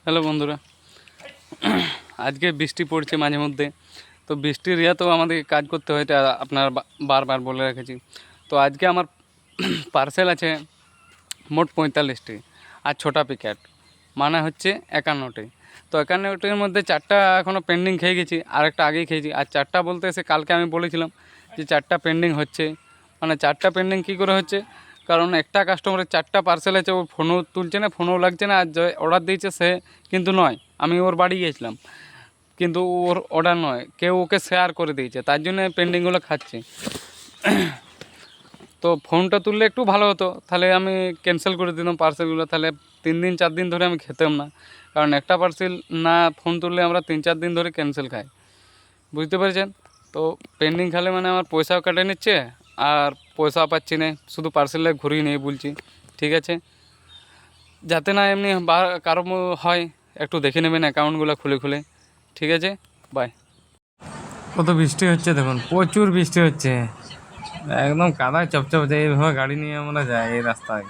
Hello বন্ধুরা, আজকে বৃষ্টি পড়ছে মাঝে মধ্যে। তো বৃষ্টির তো আমাদের কাজ করতে হয়, এটা আপনার বারবার বলে রেখেছি। তো আজকে আমার পার্সেল আছে মোট 45টি আর 6টা প্যাকেট, মানে হচ্ছে 51টি। তো 51টির মধ্যে 4টা এখনও পেন্ডিং খেয়ে গেছি, আরেকটা আগেই খেয়েছি। আর 4টা বলতে এসে কালকে আমি বলেছিলাম যে 4টা পেন্ডিং হচ্ছে, মানে 4টা পেন্ডিং কী করে হচ্ছে, কারণ একটা কাস্টমারের 4টা পার্সেল আছে, ও ফোনও তুলছে না, ফোনও লাগছে না। আর যে অর্ডার দিয়েছে সে কিন্তু নয়, আমি ওর বাড়ি গিয়েছিলাম কিন্তু ওর অর্ডার নয়, কেউ ওকে শেয়ার করে দিয়েছে, তার জন্য পেন্ডিংগুলো খাচ্ছি। তো ফোনটা তুললে একটু ভালো হতো, তাহলে আমি ক্যান্সেল করে দিতাম পার্সেলগুলো, তাহলে 3 দিন 4 দিন ধরে আমি খেতাম না। কারণ একটা পার্সেল না ফোন তুললে আমরা 3-4 দিন ধরে ক্যান্সেল খাই, বুঝতে পেরেছেন? তো পেন্ডিং খেলে মানে আমার পয়সাও কেটে নিচ্ছে, আর পয়সা পাচ্ছি না, শুধু পার্সেলে ঘুরিয়ে নিয়ে বলছি। ঠিক আছে, যাতে না এমনি কারো হয়, একটু দেখে নেবেন অ্যাকাউন্টগুলো খুলে খুলে। ঠিক আছে, বাই। কত বৃষ্টি হচ্ছে দেখুন, প্রচুর বৃষ্টি হচ্ছে, একদম কাদায় চপচপ। এইভাবে গাড়ি নিয়ে আমরা যাই এই রাস্তায়,